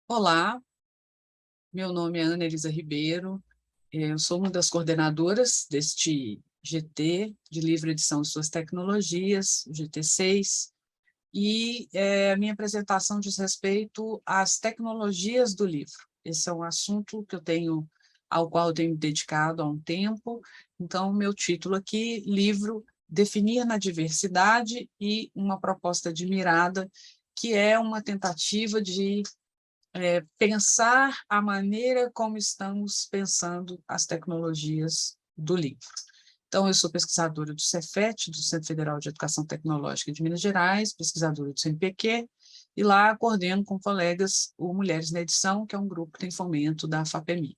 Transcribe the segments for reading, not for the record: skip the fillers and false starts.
Olá, meu nome é Ana Elisa Ribeiro, eu sou uma das coordenadoras deste GT, de Livre Edição de Suas Tecnologias, o GT6, e a minha apresentação diz respeito às tecnologias do livro. Esse é um assunto ao qual eu tenho me dedicado há um tempo, então meu título aqui, livro Definir na Diversidade e uma Proposta de Mirada, que é uma tentativa de pensar a maneira como estamos pensando as tecnologias do livro. Então, eu sou pesquisadora do Cefet, do Centro Federal de Educação Tecnológica de Minas Gerais, pesquisadora do CNPq, e lá coordeno com colegas o Mulheres na Edição, que é um grupo que tem fomento da FAPEMIG.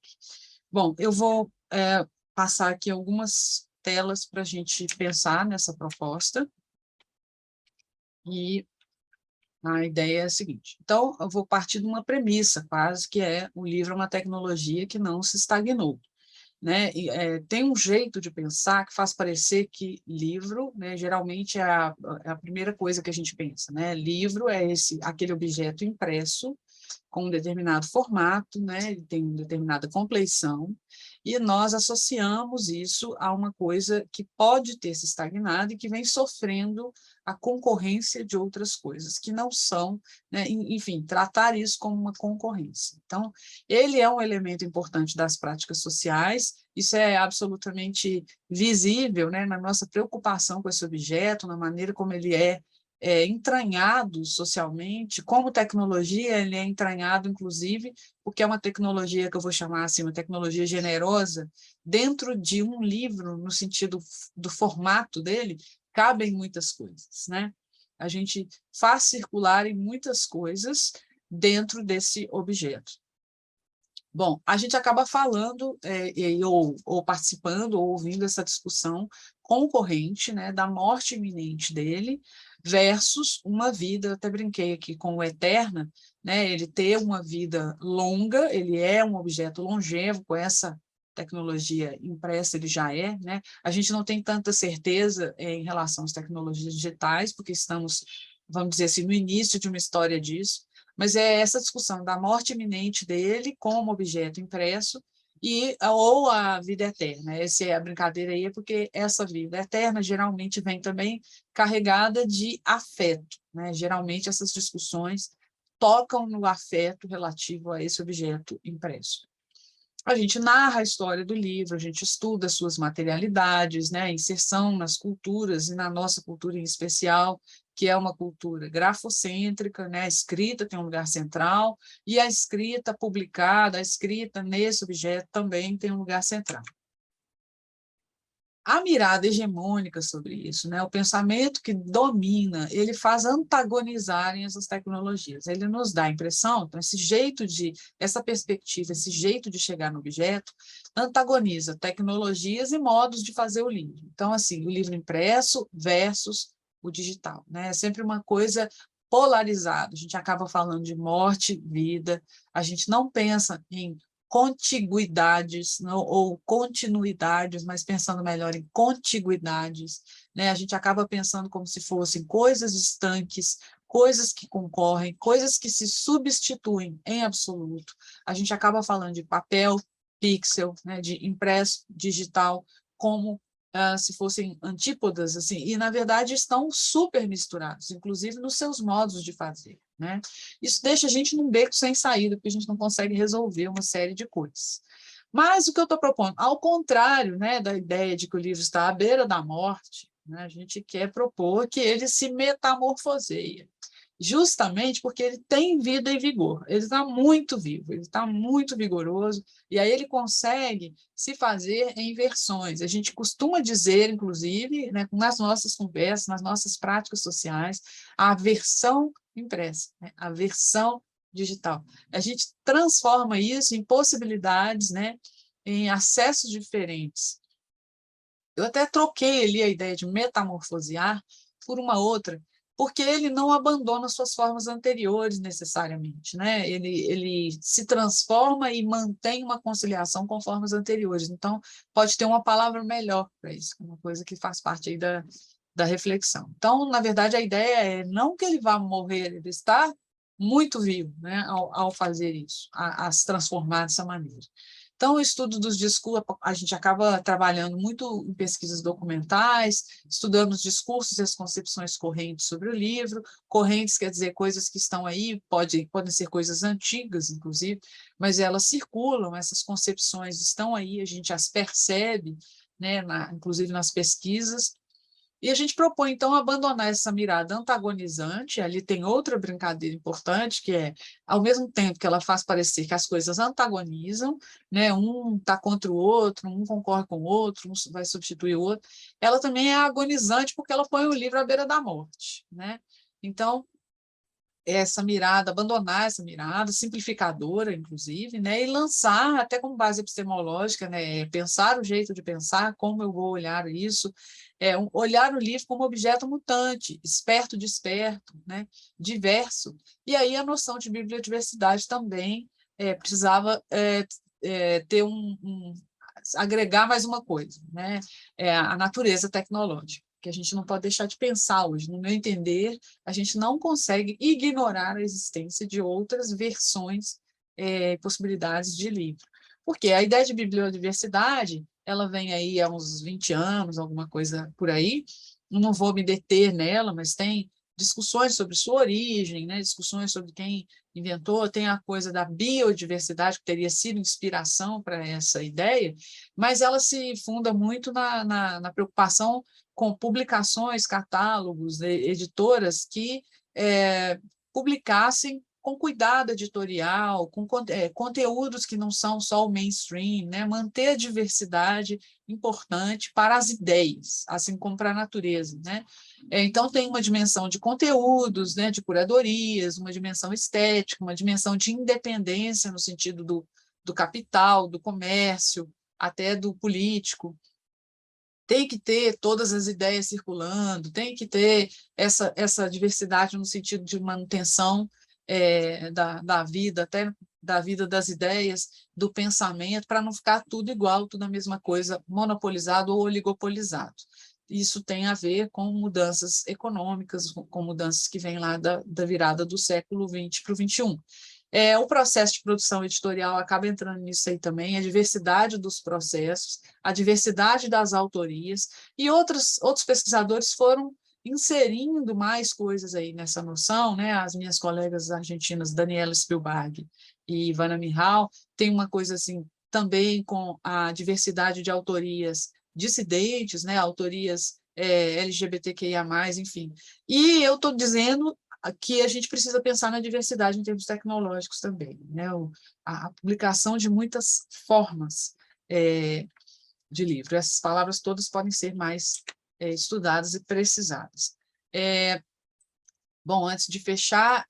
Bom, eu vou passar aqui algumas telas para a gente pensar nessa proposta, e a ideia é a seguinte. Então, eu vou partir de uma premissa, quase, que é o livro é uma tecnologia que não se estagnou. Né? Tem um jeito de pensar que faz parecer que livro, né, geralmente é a primeira coisa que a gente pensa. Né? Livro é aquele objeto impresso com um determinado formato, né? Ele tem uma determinada compleição, e nós associamos isso a uma coisa que pode ter se estagnado e que vem sofrendo a concorrência de outras coisas, que não são, né? Enfim, tratar isso como uma concorrência. Então, ele é um elemento importante das práticas sociais, isso é absolutamente visível, né, na nossa preocupação com esse objeto, na maneira como ele é entranhado socialmente, como tecnologia, ele é entranhado, inclusive, porque é uma tecnologia que eu vou chamar assim, uma tecnologia generosa, dentro de um livro, no sentido do formato dele, cabem muitas coisas, né? A gente faz circular em muitas coisas dentro desse objeto. Bom, a gente acaba falando, ou participando, ou ouvindo essa discussão concorrente, né, da morte iminente dele, versus uma vida, eu até brinquei aqui com o Eterna, né, ele ter uma vida longa, ele é um objeto longevo, com essa tecnologia impressa ele já é, né? A gente não tem tanta certeza em relação às tecnologias digitais, porque estamos, vamos dizer assim, no início de uma história disso, mas é essa discussão da morte iminente dele como objeto impresso ou a vida eterna. Essa é a brincadeira aí, porque essa vida eterna geralmente vem também carregada de afeto, né? Geralmente essas discussões tocam no afeto relativo a esse objeto impresso. A gente narra a história do livro, a gente estuda as suas materialidades, né, a inserção nas culturas e na nossa cultura em especial, que é uma cultura grafocêntrica, né, a escrita tem um lugar central, e a escrita publicada, a escrita nesse objeto também tem um lugar central. A mirada hegemônica sobre isso, né, o pensamento que domina, ele faz antagonizarem essas tecnologias. Ele nos dá a impressão, então, essa perspectiva, esse jeito de chegar no objeto, antagoniza tecnologias e modos de fazer o livro. Então, assim, o livro impresso versus o digital, né? É sempre uma coisa polarizada. A gente acaba falando de morte, vida, a gente não pensa em contiguidades, não, ou continuidades, mas pensando melhor em contiguidades, né? A gente acaba pensando como se fossem coisas estanques, coisas que concorrem, coisas que se substituem em absoluto. A gente acaba falando de papel, pixel, né? De impresso, digital, como se fossem antípodas, assim, e na verdade estão super misturados, inclusive nos seus modos de fazer, né? Isso deixa a gente num beco sem saída, porque a gente não consegue resolver uma série de coisas. Mas o que eu estou propondo, ao contrário, né, da ideia de que o livro está à beira da morte, né, a gente quer propor que ele se metamorfoseia, justamente porque ele tem vida e vigor, ele está muito vivo, ele está muito vigoroso, e aí ele consegue se fazer em versões. A gente costuma dizer, inclusive, né, nas nossas conversas, nas nossas práticas sociais, a versão impressa, né, a versão digital. A gente transforma isso em possibilidades, né, em acessos diferentes. Eu até troquei ali a ideia de metamorfosear por uma outra, porque ele não abandona suas formas anteriores necessariamente, né? Ele se transforma e mantém uma conciliação com formas anteriores. Então, pode ter uma palavra melhor para isso, uma coisa que faz parte aí da reflexão. Então, na verdade, a ideia é não que ele vá morrer, ele está muito vivo, né, ao fazer isso, a se transformar dessa maneira. Então, o estudo dos discursos, a gente acaba trabalhando muito em pesquisas documentais, estudando os discursos e as concepções correntes sobre o livro. Correntes quer dizer coisas que estão aí, podem ser coisas antigas, inclusive, mas elas circulam, essas concepções estão aí, a gente as percebe, né, inclusive nas pesquisas, e a gente propõe, então, abandonar essa mirada antagonizante. Ali tem outra brincadeira importante, que é, ao mesmo tempo que ela faz parecer que as coisas antagonizam, né, um está contra o outro, um concorre com o outro, um vai substituir o outro, ela também é agonizante porque ela põe o livro à beira da morte, né? Então, essa mirada, abandonar essa mirada, simplificadora, inclusive, né, e lançar, até como base epistemológica, né, pensar o jeito de pensar, como eu vou olhar isso, olhar o livro como objeto mutante, esperto de esperto, né, diverso. E aí a noção de bibliodiversidade também precisava ter agregar mais uma coisa, né, a natureza tecnológica, que a gente não pode deixar de pensar hoje. No meu entender, a gente não consegue ignorar a existência de outras versões, possibilidades de livro. Porque a ideia de bibliodiversidade, ela vem aí há uns 20 anos, alguma coisa por aí, não vou me deter nela, mas tem discussões sobre sua origem, né? Discussões sobre quem inventou, tem a coisa da biodiversidade, que teria sido inspiração para essa ideia, mas ela se funda muito na preocupação com publicações, catálogos, editoras que publicassem com cuidado editorial, com conteúdos que não são só o mainstream, né? Manter a diversidade importante para as ideias, assim como para a natureza, né? Então, tem uma dimensão de conteúdos, né? De curadorias, uma dimensão estética, uma dimensão de independência no sentido do capital, do comércio, até do político. Tem que ter todas as ideias circulando, tem que ter essa diversidade no sentido de manutenção da vida, até da vida das ideias, do pensamento, para não ficar tudo igual, tudo a mesma coisa, monopolizado ou oligopolizado. Isso tem a ver com mudanças econômicas, com mudanças que vêm lá da virada do século XX para o XXI. O processo de produção editorial acaba entrando nisso aí também, a diversidade dos processos, a diversidade das autorias, e outros pesquisadores foram inserindo mais coisas aí nessa noção, né? As minhas colegas argentinas, Daniela Spielberg e Ivana Mihal, tem uma coisa assim também com a diversidade de autorias dissidentes, né? Autorias LGBTQIA+, enfim. E eu estou dizendo que a gente precisa pensar na diversidade em termos tecnológicos também, né? A publicação de muitas formas de livro. Essas palavras todas podem ser mais estudadas e precisadas. Bom, antes de fechar,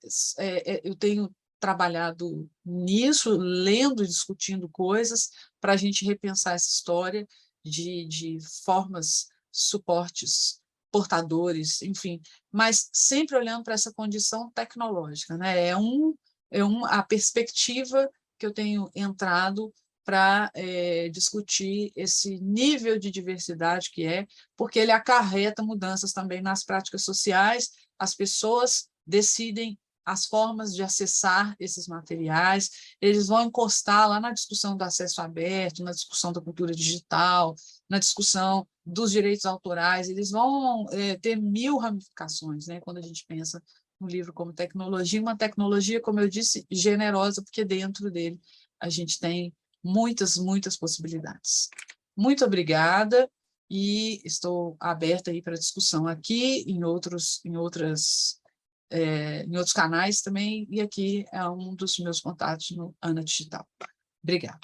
eu tenho trabalhado nisso, lendo e discutindo coisas para a gente repensar essa história de formas, suportes, portadores, enfim, mas sempre olhando para essa condição tecnológica, né? A perspectiva que eu tenho entrado para discutir esse nível de diversidade porque ele acarreta mudanças também nas práticas sociais. As pessoas decidem as formas de acessar esses materiais, eles vão encostar lá na discussão do acesso aberto, na discussão da cultura digital, na discussão dos direitos autorais, eles vão ter mil ramificações, né, quando a gente pensa no livro como tecnologia, uma tecnologia, como eu disse, generosa, porque dentro dele a gente tem muitas, muitas possibilidades. Muito obrigada, e estou aberta aí para discussão aqui, em outros canais também, e aqui é um dos meus contatos no Ana Digital. Obrigada.